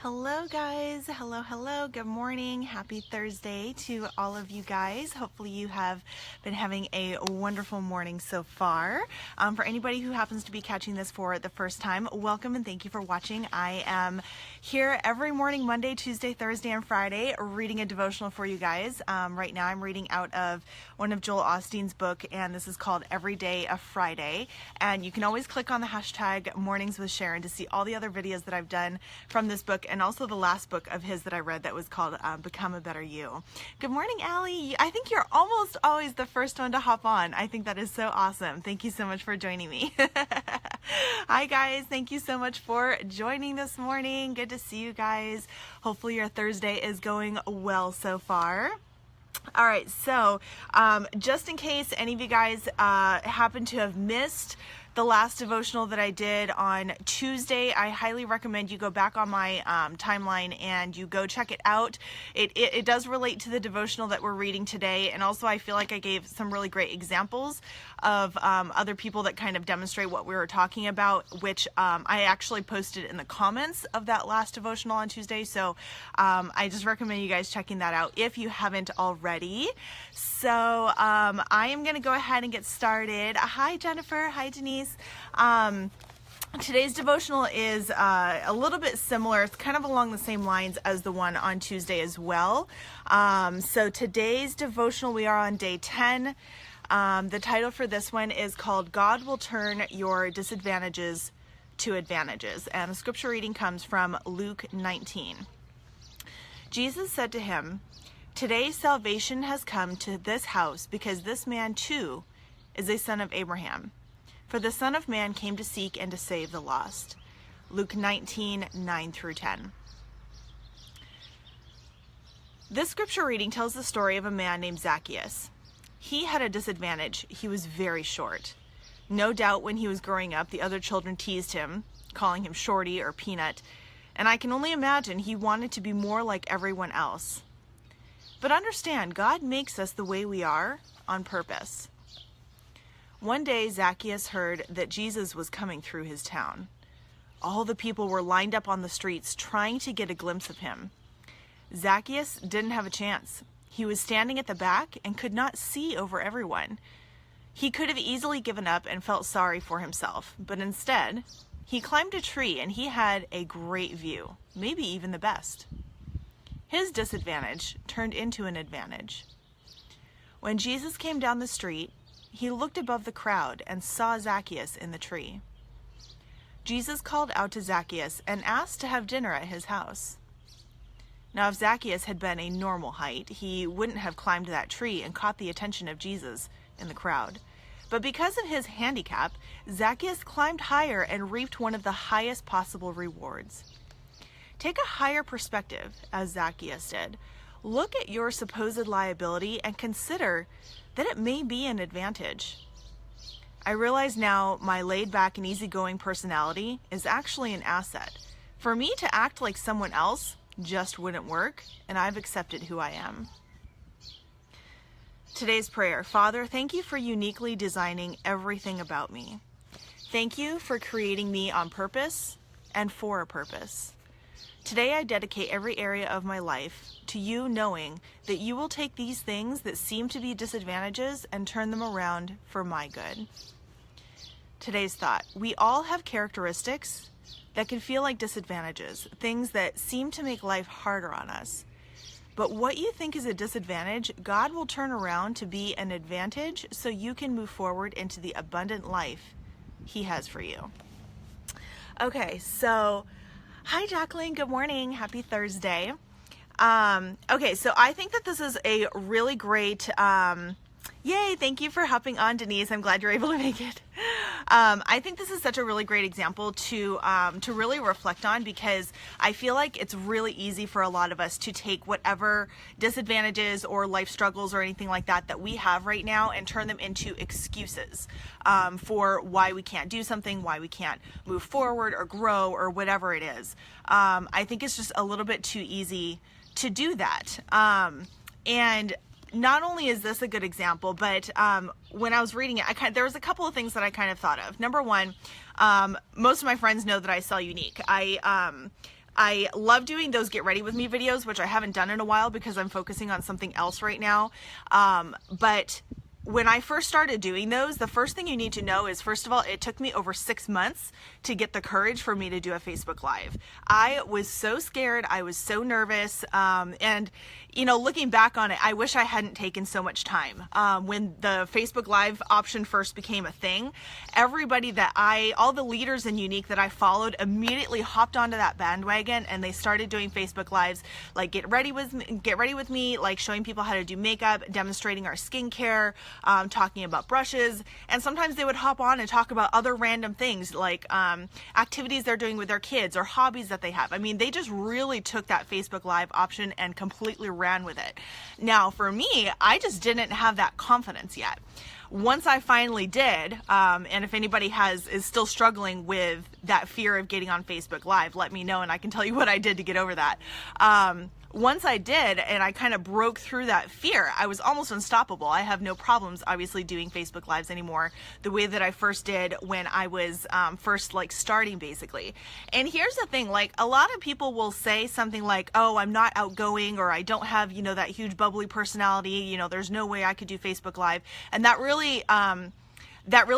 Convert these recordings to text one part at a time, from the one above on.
Hello guys, hello, good morning, happy Thursday to all of you guys. Hopefully you have been having a wonderful morning so far. For anybody who happens to be catching this for the first time, welcome and thank you for watching. I am here every morning, Monday, Tuesday, Thursday, and Friday, reading a devotional for you guys. Right now I'm reading out of one of Joel Osteen's book, and this is called Every Day a Friday. And you can always click on the hashtag Mornings with Sharon to see all the other videos that I've done from this book, and also the last book of his that I read that was called Become a Better You. Good morning, Allie. I think you're almost always the first one to hop on. I think that is so awesome. Thank you so much for joining me. Hi guys, thank you so much for joining this morning. Good to see you guys. Hopefully your Thursday is going well so far. All right, so just in case any of you guys happen to have missed the last devotional that I did on Tuesday, I highly recommend you go back on my timeline and you go check it out. It does relate to the devotional that we're reading today, and also I feel like I gave some really great examples of other people that kind of demonstrate what we were talking about, which I actually posted in the comments of that last devotional on Tuesday, so I just recommend you guys checking that out if you haven't already. So I am going to go ahead and get started. Hi Jennifer, hi Denise. Today's devotional is a little bit similar. It's kind of along the same lines as the one on Tuesday as well. So today's devotional, we are on day 10. The title for this one is called God Will Turn Your Disadvantages to Advantages. And the scripture reading comes from Luke 19. Jesus said to him, "Today salvation has come to this house because this man too is a son of Abraham. For the Son of Man came to seek and to save the lost." Luke 19, 9 through 10. This scripture reading tells the story of a man named Zacchaeus. He had a disadvantage. He was very short. No doubt when he was growing up, the other children teased him, calling him Shorty or Peanut, and I can only imagine he wanted to be more like everyone else. But understand, God makes us the way we are on purpose. One day, Zacchaeus heard that Jesus was coming through his town. All the people were lined up on the streets trying to get a glimpse of him. Zacchaeus didn't have a chance. He was standing at the back and could not see over everyone. He could have easily given up and felt sorry for himself, but instead, he climbed a tree and he had a great view, maybe even the best. His disadvantage turned into an advantage. When Jesus came down the street, he looked above the crowd and saw Zacchaeus in the tree. Jesus called out to Zacchaeus and asked to have dinner at his house. Now, if Zacchaeus had been a normal height, he wouldn't have climbed that tree and caught the attention of Jesus in the crowd. But because of his handicap, Zacchaeus climbed higher and reaped one of the highest possible rewards. Take a higher perspective, as Zacchaeus did. Look at your supposed liability and consider that it may be an advantage. I realize now my laid-back and easygoing personality is actually an asset. For me to act like someone else just wouldn't work, and I've accepted who I am. Today's prayer. Father, thank you for uniquely designing everything about me. Thank you for creating me on purpose and for a purpose. Today I dedicate every area of my life to you, knowing that you will take these things that seem to be disadvantages and turn them around for my good. Today's thought. We all have characteristics that can feel like disadvantages, things that seem to make life harder on us. But what you think is a disadvantage, God will turn around to be an advantage so you can move forward into the abundant life He has for you. Okay, so hi Jacqueline, good morning, happy Thursday. Okay, so I think that this is a really great, yay, thank you for hopping on, Denise, I'm glad you're able to make it. I think this is such a really great example to really reflect on, because I feel like it's really easy for a lot of us to take whatever disadvantages or life struggles or anything like that that we have right now and turn them into excuses for why we can't do something, why we can't move forward or grow or whatever it is. I think it's just a little bit too easy to do that. And not only is this a good example, but when I was reading it, there was a couple of things that I kind of thought of. Number one, most of my friends know that I sell Unique. I love doing those get ready with me videos, which I haven't done in a while because I'm focusing on something else right now. But when I first started doing those, the first thing you need to know is, first of all, it took me over 6 months to get the courage for me to do a Facebook Live. I was so scared. I was so nervous. And, you know, looking back on it, I wish I hadn't taken so much time. When the Facebook Live option first became a thing, everybody all the leaders in Unique that I followed immediately hopped onto that bandwagon, and they started doing Facebook Lives, like get ready with me, like showing people how to do makeup, demonstrating our skincare, talking about brushes, and sometimes they would hop on and talk about other random things like activities they're doing with their kids or hobbies that they have. I mean, they just really took that Facebook Live option and completely ran with it. Now, for me, I just didn't have that confidence yet. Once I finally did, and if anybody is still struggling with that fear of getting on Facebook Live, let me know and I can tell you what I did to get over that. Once I did, and I kind of broke through that fear, I was almost unstoppable. I have no problems, obviously, doing Facebook Lives anymore the way that I first did when I was first, like, starting, basically. And here's the thing, like, a lot of people will say something like, oh, I'm not outgoing, or I don't have, you know, that huge bubbly personality, you know, there's no way I could do Facebook Live. And that really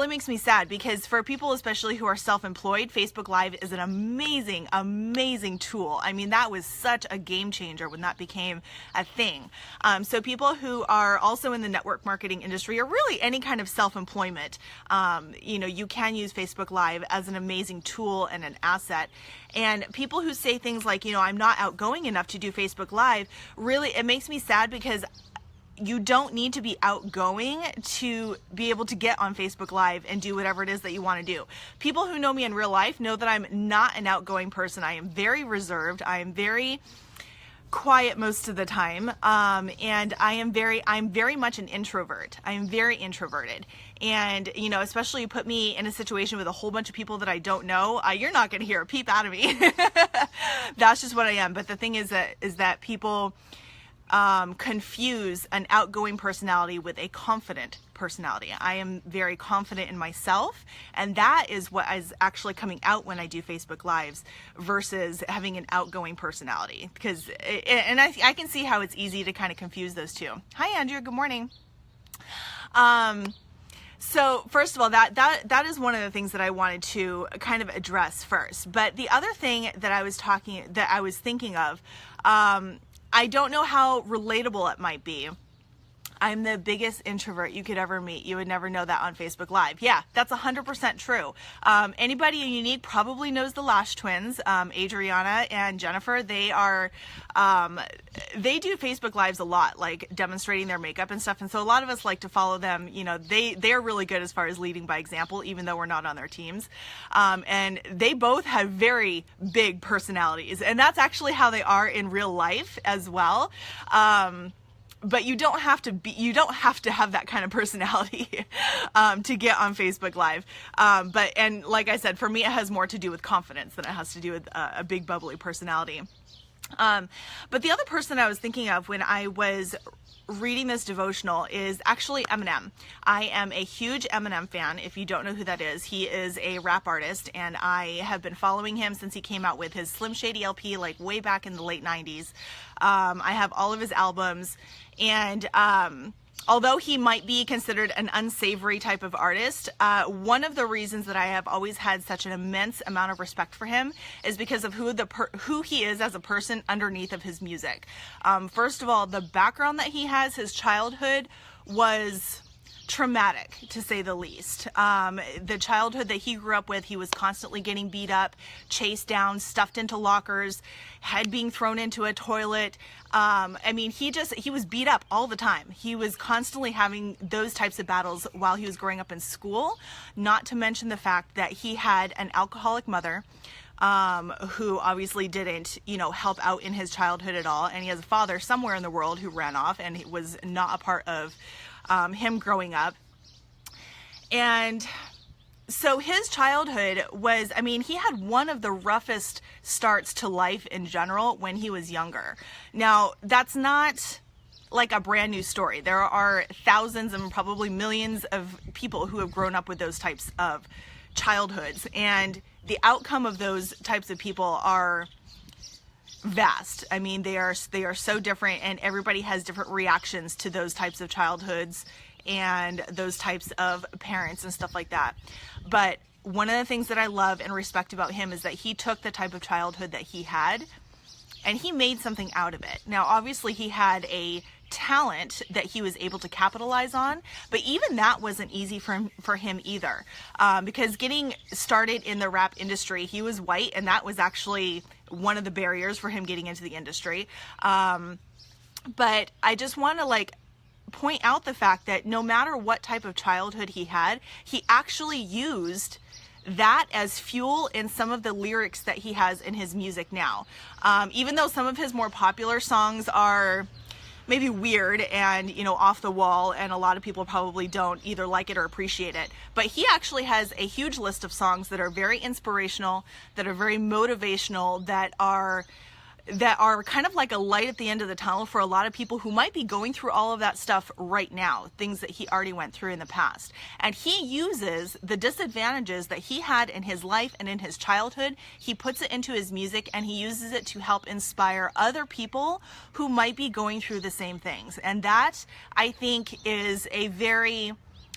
makes me sad, because for people especially who are self-employed, Facebook Live is an amazing, amazing tool. I mean, that was such a game changer when that became a thing. So people who are also in the network marketing industry, or really any kind of self-employment, you know, you can use Facebook Live as an amazing tool and an asset. And people who say things like, you know, I'm not outgoing enough to do Facebook Live, really, it makes me sad, because you don't need to be outgoing to be able to get on Facebook Live and do whatever it is that you want to do. People who know me in real life know that I'm not an outgoing person. I am very reserved. I am very quiet most of the time. And I'm very much an introvert. I am very introverted. And, you know, especially you put me in a situation with a whole bunch of people that I don't know, you're not going to hear a peep out of me. That's just what I am. But the thing is that people confuse an outgoing personality with a confident personality. I am very confident in myself, and that is what is actually coming out when I do Facebook Lives versus having an outgoing personality. Because, and I can see how it's easy to kind of confuse those two. Hi, Andrew. Good morning. So first of all, that is one of the things that I wanted to kind of address first. But the other thing that I was thinking of, I don't know how relatable it might be. I'm the biggest introvert you could ever meet. You would never know that on Facebook Live. Yeah, that's 100% true. Anybody in Unique probably knows the Lash twins, Adriana and Jennifer. They do Facebook Lives a lot, like demonstrating their makeup and stuff. And so a lot of us like to follow them. You know, they're really good as far as leading by example, even though we're not on their teams. And they both have very big personalities, and that's actually how they are in real life as well. But you don't have to have that kind of personality to get on Facebook Live. And like I said, for me, it has more to do with confidence than it has to do with a big bubbly personality. But the other person I was thinking of when I was reading this devotional is actually Eminem. I am a huge Eminem fan. If you don't know who that is, he is a rap artist, and I have been following him since he came out with his Slim Shady LP, like way back in the late 90s. I have all of his albums, and although he might be considered an unsavory type of artist, one of the reasons that I have always had such an immense amount of respect for him is because of who he is as a person underneath of his music. First of all, the background that he has, his childhood was traumatic, to say the least. The childhood that he grew up with, he was constantly getting beat up, chased down, stuffed into lockers, head being thrown into a toilet. I mean, he was beat up all the time. He was constantly having those types of battles while he was growing up in school, not to mention the fact that he had an alcoholic mother, who obviously didn't, help out in his childhood at all. And he has a father somewhere in the world who ran off and he was not a part of him growing up. And so his childhood was, he had one of the roughest starts to life in general when he was younger. Now, that's not like a brand new story. There are thousands and probably millions of people who have grown up with those types of childhoods. And the outcome of those types of people are vast. I mean, they are so different, and everybody has different reactions to those types of childhoods and those types of parents and stuff like that. But one of the things that I love and respect about him is that he took the type of childhood that he had and he made something out of it. Now, obviously, he had a talent that he was able to capitalize on, but even that wasn't easy for him either, because getting started in the rap industry, he was white, and that was actually one of the barriers for him getting into the industry. But I just want to point out the fact that no matter what type of childhood he had, he actually used that as fuel in some of the lyrics that he has in his music now. Even though some of his more popular songs are maybe weird and, off the wall, and a lot of people probably don't either like it or appreciate it, but he actually has a huge list of songs that are very inspirational, that are very motivational, that are kind of like a light at the end of the tunnel for a lot of people who might be going through all of that stuff right now, things that he already went through in the past. And he uses the disadvantages that he had in his life and in his childhood, he puts it into his music, and he uses it to help inspire other people who might be going through the same things. And that, I think, is a very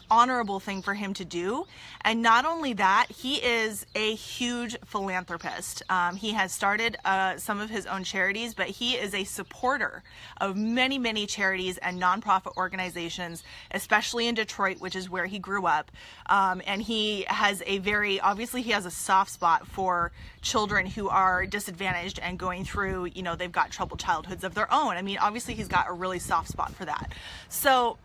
honorable thing for him to do. And not only that, he is a huge philanthropist. He has started some of his own charities, but he is a supporter of many, many charities and nonprofit organizations, especially in Detroit, which is where he grew up. And he has obviously he has a soft spot for children who are disadvantaged and going through, they've got troubled childhoods of their own. I mean, obviously he's got a really soft spot for that. So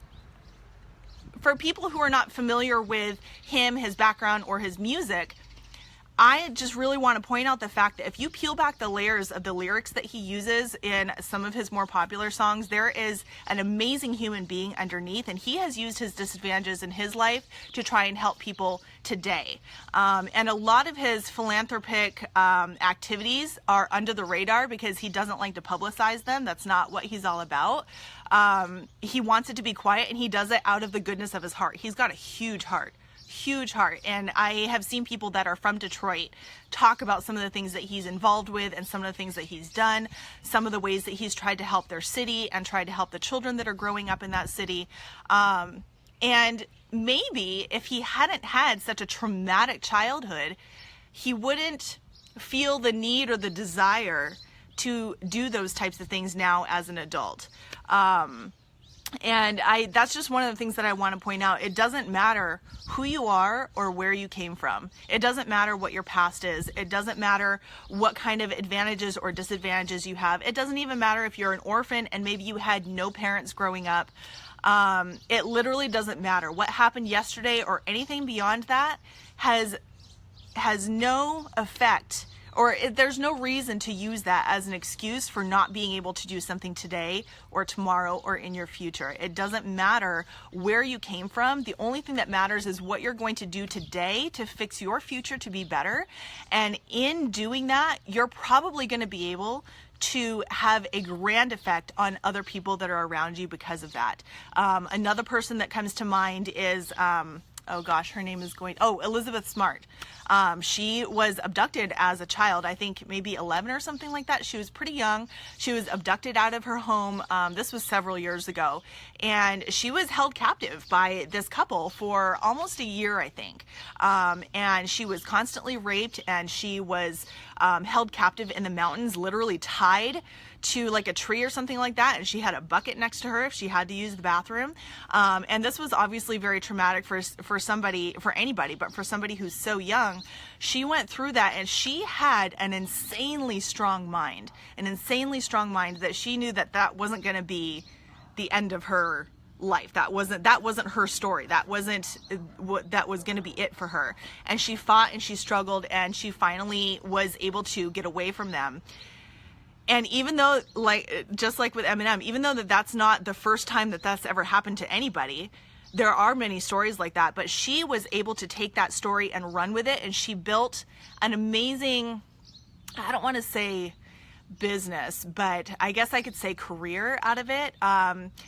for people who are not familiar with him, his background, or his music, I just really want to point out the fact that if you peel back the layers of the lyrics that he uses in some of his more popular songs, there is an amazing human being underneath, and he has used his disadvantages in his life to try and help people today. And a lot of his philanthropic activities are under the radar because he doesn't like to publicize them. That's not what he's all about. He wants it to be quiet, and he does it out of the goodness of his heart. He's got a huge heart. And I have seen people that are from Detroit talk about some of the things that he's involved with and some of the things that he's done, some of the ways that he's tried to help their city and tried to help the children that are growing up in that city. And maybe if he hadn't had such a traumatic childhood, he wouldn't feel the need or the desire to do those types of things now as an adult. And that's just one of the things that I want to point out. It doesn't matter who you are or where you came from. It doesn't matter what your past is. It doesn't matter what kind of advantages or disadvantages you have. It doesn't even matter if you're an orphan and maybe you had no parents growing up. It literally doesn't matter. What happened yesterday or anything beyond that has no effect, or there's no reason to use that as an excuse for not being able to do something today or tomorrow or in your future. It doesn't matter where you came from. The only thing that matters is what you're going to do today to fix your future to be better. And in doing that, you're probably going to be able to have a grand effect on other people that are around you because of that. Another person that comes to mind is, her name is Elizabeth Smart. She was abducted as a child, I think maybe 11 or something like that. She was pretty young. She was abducted out of her home. This was several years ago. And she was held captive by this couple for almost a year, I think. And she was constantly raped, and she was held captive in the mountains, literally tied to like a tree or something like that, and she had a bucket next to her if she had to use the bathroom. And this was obviously very traumatic for anybody, but for somebody who's so young, she went through that, and she had an insanely strong mind that she knew that wasn't going to be the end of her life. That wasn't her story. That wasn't what that was going to be it for her. And she fought and she struggled, and she finally was able to get away from them. And even though, just like with Eminem, even though that's not the first time that that's ever happened to anybody, there are many stories like that. But she was able to take that story and run with it, and she built an amazing, I don't want to say business, but I guess I could say career out of it,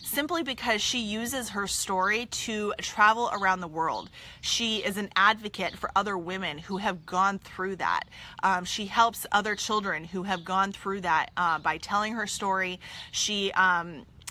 simply because she uses her story to travel around the world. She is an advocate for other women who have gone through that. She helps other children who have gone through that by telling her story.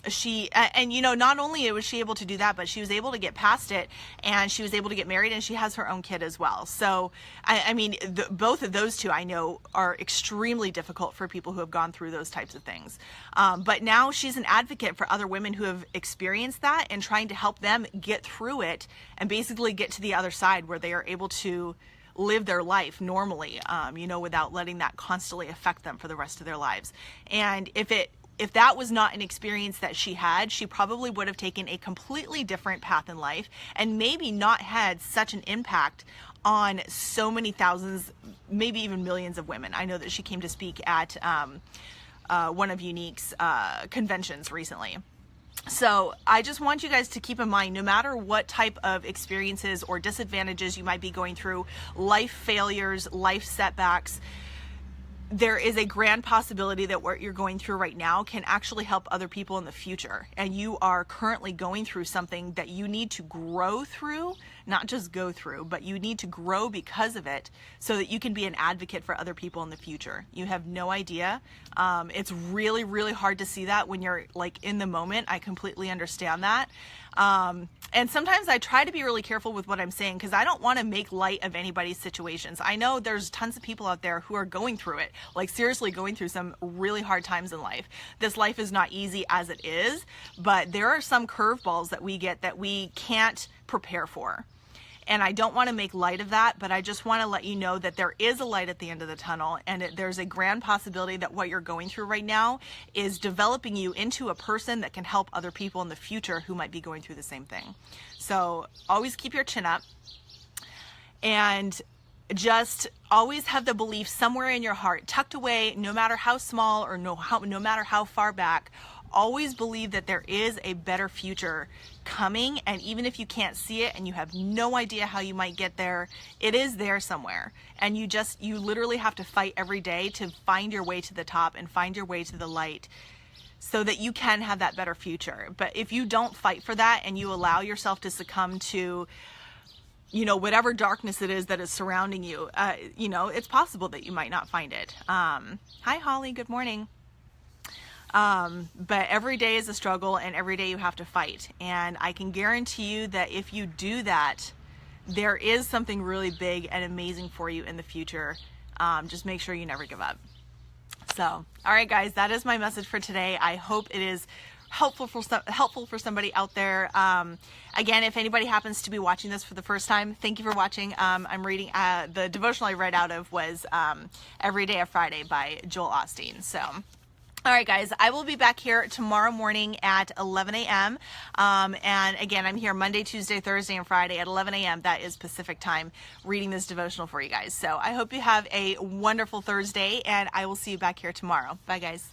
And you know, not only was she able to do that, but she was able to get past it, and she was able to get married, and she has her own kid as well. So, I mean, both of those two I know are extremely difficult for people who have gone through those types of things. But now she's an advocate for other women who have experienced that and trying to help them get through it and basically get to the other side where they are able to live their life normally, you know, without letting that constantly affect them for the rest of their lives. And if that was not an experience that she had, she probably would have taken a completely different path in life and maybe not had such an impact on so many thousands, maybe even millions of women. I know that she came to speak at one of Unique's conventions recently. So I just want you guys to keep in mind, no matter what type of experiences or disadvantages you might be going through, life failures, life setbacks, there is a grand possibility that what you're going through right now can actually help other people in the future. And you are currently going through something that you need to grow through, not just go through, but you need to grow because of it so that you can be an advocate for other people in the future. You have no idea. It's really, really hard to see that when you're like in the moment. I completely understand that. And sometimes I try to be really careful with what I'm saying because I don't want to make light of anybody's situations. I know there's tons of people out there who are going through it, like seriously going through some really hard times in life. This life is not easy as it is, but there are some curveballs that we get that we can't prepare for. And I don't want to make light of that, but I just want to let you know that there is a light at the end of the tunnel, and there's a grand possibility that what you're going through right now is developing you into a person that can help other people in the future who might be going through the same thing. So always keep your chin up and just always have the belief somewhere in your heart, tucked away, no matter how small or no matter how far back. Always believe that there is a better future coming, and even if you can't see it and you have no idea how you might get there, it is there somewhere. And you literally have to fight every day to find your way to the top and find your way to the light so that you can have that better future. But if you don't fight for that and you allow yourself to succumb to, you know, whatever darkness it is that is surrounding you, you know, it's possible that you might not find it. Hi, Holly. Good morning. But every day is a struggle, and every day you have to fight. And I can guarantee you that if you do that, there is something really big and amazing for you in the future. Just make sure you never give up. So, all right, guys, that is my message for today. I hope it is helpful for somebody out there. Again, if anybody happens to be watching this for the first time, thank you for watching. I'm reading, the devotional I read out of was Every Day of Friday by Joel Osteen. So, all right, guys, I will be back here tomorrow morning at 11 a.m. And again, I'm here Monday, Tuesday, Thursday, and Friday at 11 a.m. That is Pacific time, reading this devotional for you guys. So I hope you have a wonderful Thursday, and I will see you back here tomorrow. Bye, guys.